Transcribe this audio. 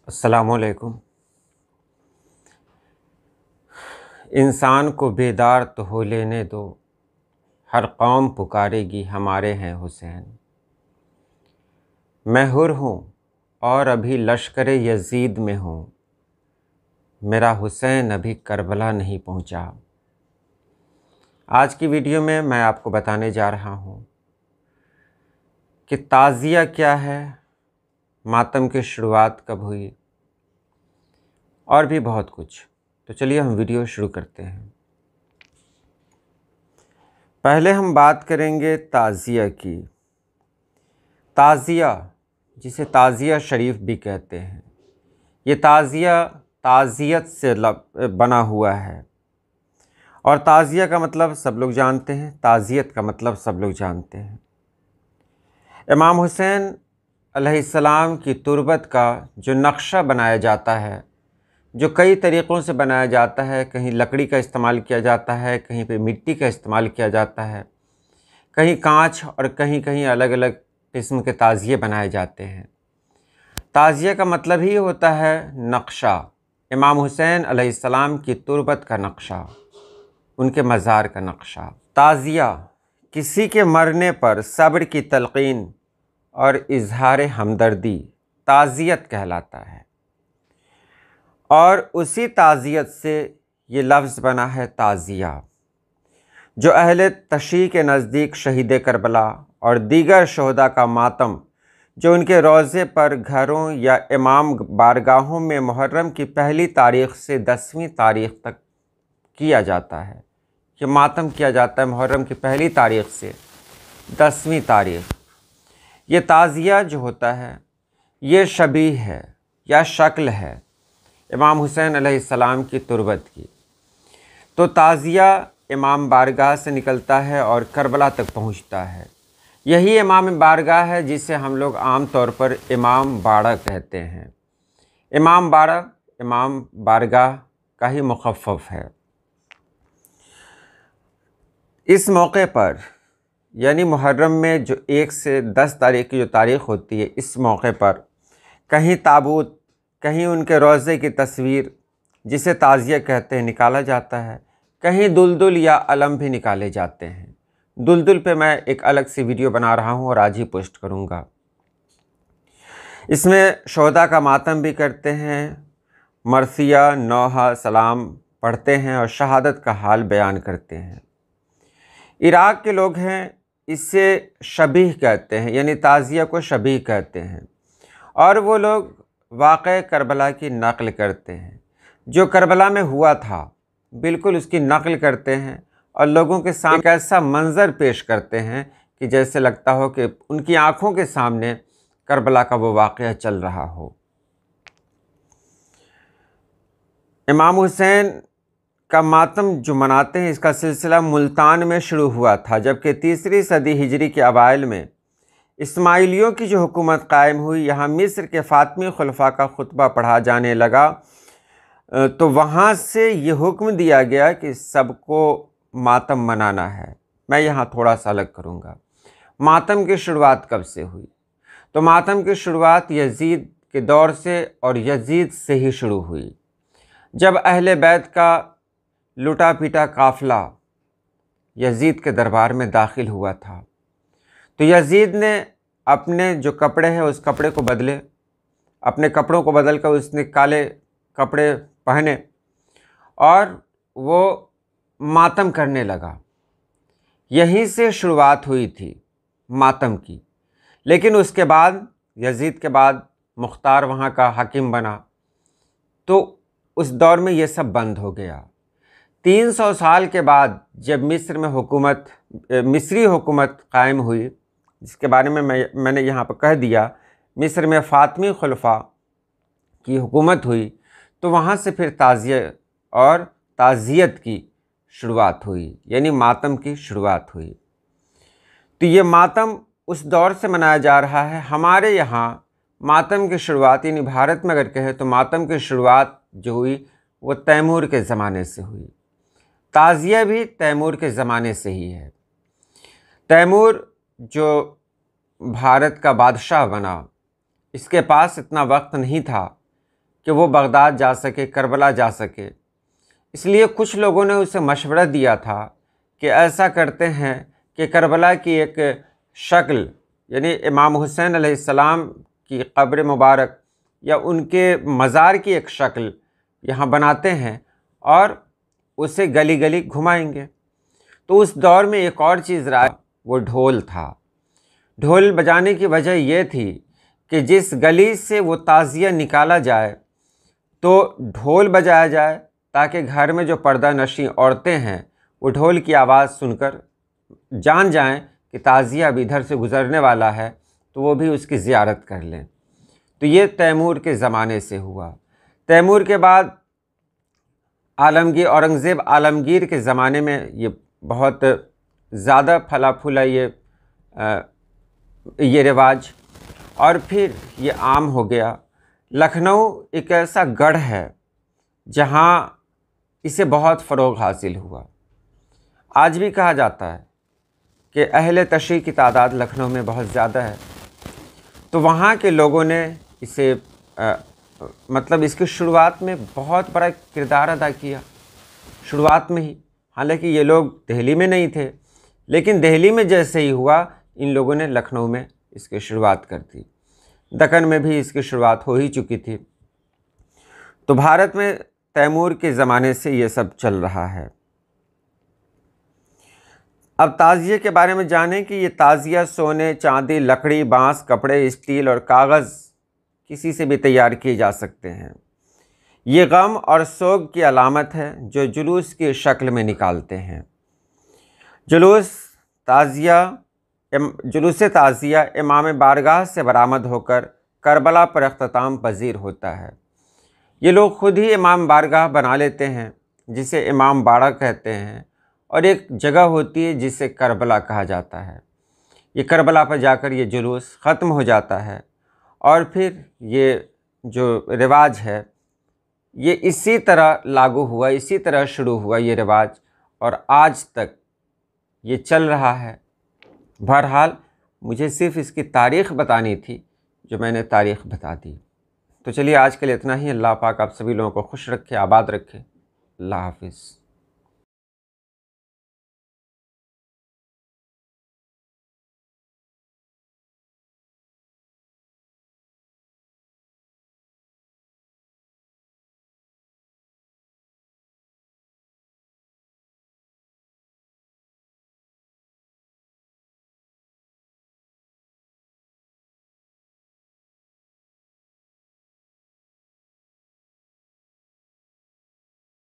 السلام علیکم۔ انسان کو بیدار تو ہو لینے دو، ہر قوم پکارے گی ہمارے ہیں حسین۔ میں حر ہوں اور ابھی لشکر یزید میں ہوں، میرا حسین ابھی کربلا نہیں پہنچا۔ آج کی ویڈیو میں آپ کو بتانے جا رہا ہوں کہ تعزیہ کیا ہے، ماتم کی شروعات کب ہوئی اور بھی بہت کچھ۔ تو چلیے ہم ویڈیو شروع کرتے ہیں۔ پہلے ہم بات کریں گے تعزیہ کی۔ تعزیہ، جسے تعزیہ شریف بھی کہتے ہیں، یہ تعزیہ تعزیت سے بنا ہوا ہے، اور تعزیہ کا مطلب سب لوگ جانتے ہیں، تعزیت کا مطلب سب لوگ جانتے ہیں۔ امام حسین علیہ السلام کی تربت کا جو نقشہ بنایا جاتا ہے، جو کئی طریقوں سے بنایا جاتا ہے، کہیں لکڑی کا استعمال کیا جاتا ہے، کہیں پہ مٹی کا استعمال کیا جاتا ہے، کہیں کانچ اور کہیں الگ الگ قسم کے تعزیے بنائے جاتے ہیں۔ تعزیہ کا مطلب ہی ہوتا ہے نقشہ، امام حسین علیہ السلام کی تربت کا نقشہ، ان کے مزار کا نقشہ۔ تعزیہ کسی کے مرنے پر صبر کی تلقین اور اظہار ہمدردی تعزیت کہلاتا ہے، اور اسی تعزیت سے یہ لفظ بنا ہے تعزیہ، جو اہل تشیع کے نزدیک شہید کربلا اور دیگر شہداء کا ماتم جو ان کے روضے پر گھروں یا امام بارگاہوں میں محرم کی پہلی تاریخ سے 10ویں تاریخ تک کیا جاتا ہے۔ یہ ماتم کیا جاتا ہے محرم کی پہلی تاریخ سے 10ویں تاریخ۔ یہ تعزیہ جو ہوتا ہے یہ شبیہ ہے یا شکل ہے امام حسین علیہ السلام کی تربت کی۔ تو تعزیہ امام بارگاہ سے نکلتا ہے اور کربلا تک پہنچتا ہے۔ یہی امام بارگاہ ہے جسے ہم لوگ عام طور پر امام باڑہ کہتے ہیں۔ امام باڑہ امام بارگاہ کا ہی مخفف ہے۔ اس موقع پر یعنی محرم میں جو 1 سے 10 تاریخ کی جو تاریخ ہوتی ہے، اس موقع پر کہیں تابوت، کہیں ان کے روضے کی تصویر جسے تعزیہ کہتے ہیں نکالا جاتا ہے، کہیں دلدل یا علم بھی نکالے جاتے ہیں۔ دلدل پہ میں ایک الگ سی ویڈیو بنا رہا ہوں اور آج ہی پوسٹ کروں گا۔ اس میں شہداء کا ماتم بھی کرتے ہیں، مرثیہ نوحہ سلام پڑھتے ہیں اور شہادت کا حال بیان کرتے ہیں۔ عراق کے لوگ ہیں، اس سے شبیہ کہتے ہیں، یعنی تعزیہ کو شبیہ کہتے ہیں، اور وہ لوگ واقعہ کربلا کی نقل کرتے ہیں۔ جو کربلا میں ہوا تھا بالکل اس کی نقل کرتے ہیں، اور لوگوں کے سامنے ایک ایسا منظر پیش کرتے ہیں کہ جیسے لگتا ہو کہ ان کی آنکھوں کے سامنے کربلا کا وہ واقعہ چل رہا ہو۔ امام حسین کا ماتم جو مناتے ہیں، اس کا سلسلہ ملتان میں شروع ہوا تھا، جبکہ 3 صدی ہجری کے اوائل میں اسماعیلیوں کی جو حکومت قائم ہوئی، یہاں مصر کے فاطمی خلفاء کا خطبہ پڑھا جانے لگا، تو وہاں سے یہ حکم دیا گیا کہ سب کو ماتم منانا ہے۔ میں یہاں تھوڑا سا الگ کروں گا۔ ماتم کی شروعات کب سے ہوئی؟ تو ماتم کی شروعات یزید کے دور سے اور یزید سے ہی شروع ہوئی، جب اہل بیت کا لٹا پیٹا قافلہ یزید کے دربار میں داخل ہوا تھا، تو یزید نے اپنے جو کپڑے ہیں اس کپڑے کو بدلے، اپنے کپڑوں کو بدل کر اس نے کالے کپڑے پہنے اور وہ ماتم کرنے لگا۔ یہیں سے شروعات ہوئی تھی ماتم کی، لیکن اس کے بعد یزید کے بعد مختار وہاں کا حاکم بنا، تو اس دور میں یہ سب بند ہو گیا۔ 300 سال کے بعد جب مصر میں مصری حکومت قائم ہوئی، جس کے بارے میں میں نے یہاں پہ کہہ دیا، مصر میں فاطمی خلفاء کی حکومت ہوئی، تو وہاں سے پھر تعزیہ اور تعزیت کی شروعات ہوئی، یعنی ماتم کی شروعات ہوئی۔ تو یہ ماتم اس دور سے منایا جا رہا ہے۔ ہمارے یہاں ماتم کی شروعات، یعنی بھارت میں اگر کہیں تو ماتم کی شروعات جو ہوئی وہ تیمور کے زمانے سے ہوئی۔ تعزیہ بھی تیمور کے زمانے سے ہی ہے۔ تیمور جو بھارت کا بادشاہ بنا، اس کے پاس اتنا وقت نہیں تھا کہ وہ بغداد جا سکے، کربلا جا سکے۔ اس لیے کچھ لوگوں نے اسے مشورہ دیا تھا کہ ایسا کرتے ہیں کہ کربلا کی ایک شکل، یعنی امام حسین علیہ السلام کی قبر مبارک یا ان کے مزار کی ایک شکل یہاں بناتے ہیں اور اسے گلی گلی گھمائیں گے۔ تو اس دور میں ایک اور چیز رہا، وہ ڈھول تھا۔ ڈھول بجانے کی وجہ یہ تھی کہ جس گلی سے وہ تعزیہ نکالا جائے تو ڈھول بجایا جائے تاکہ گھر میں جو پردہ نشیں عورتیں ہیں وہ ڈھول کی آواز سن کر جان جائیں کہ تعزیہ اب ادھر سے گزرنے والا ہے، تو وہ بھی اس کی زیارت کر لیں۔ تو یہ تیمور کے زمانے سے ہوا۔ تیمور کے بعد اورنگزیب عالمگیر کے زمانے میں یہ بہت زیادہ پھلا پھولا یہ رواج، اور پھر یہ عام ہو گیا۔ لکھنؤ ایک ایسا گڑھ ہے جہاں اسے بہت فروغ حاصل ہوا۔ آج بھی کہا جاتا ہے کہ اہل تشیع کی تعداد لکھنؤ میں بہت زیادہ ہے، تو وہاں کے لوگوں نے اسے اس کی شروعات میں بہت بڑا کردار ادا کیا، شروعات میں ہی۔ حالانکہ یہ لوگ دہلی میں نہیں تھے، لیکن دہلی میں جیسے ہی ہوا ان لوگوں نے لکھنؤ میں اس کی شروعات کر دی۔ دکن میں بھی اس کی شروعات ہو ہی چکی تھی۔ تو بھارت میں تیمور کے زمانے سے یہ سب چل رہا ہے۔ اب تعزیے کے بارے میں جانیں کہ یہ تعزیہ سونے، چاندی، لکڑی، بانس، کپڑے، اسٹیل اور کاغذ کسی سے بھی تیار کیے جا سکتے ہیں۔ یہ غم اور سوگ کی علامت ہے جو جلوس کی شکل میں نکالتے ہیں۔ جلوس تعزیہ امام بارگاہ سے برآمد ہو کر کربلا پر اختتام پذیر ہوتا ہے۔ یہ لوگ خود ہی امام بارگاہ بنا لیتے ہیں جسے امام باڑہ کہتے ہیں، اور ایک جگہ ہوتی ہے جسے کربلا کہا جاتا ہے۔ یہ کربلا پر جا کر یہ جلوس ختم ہو جاتا ہے، اور پھر یہ جو رواج ہے یہ اسی طرح لاگو ہوا، اسی طرح شروع ہوا یہ رواج، اور آج تک یہ چل رہا ہے۔ بہرحال مجھے صرف اس کی تاریخ بتانی تھی جو میں نے تاریخ بتا دی۔ تو چلیے آج کے لیے اتنا ہی۔ اللہ پاک آپ سبھی لوگوں کو خوش رکھے، آباد رکھے۔ اللہ حافظ۔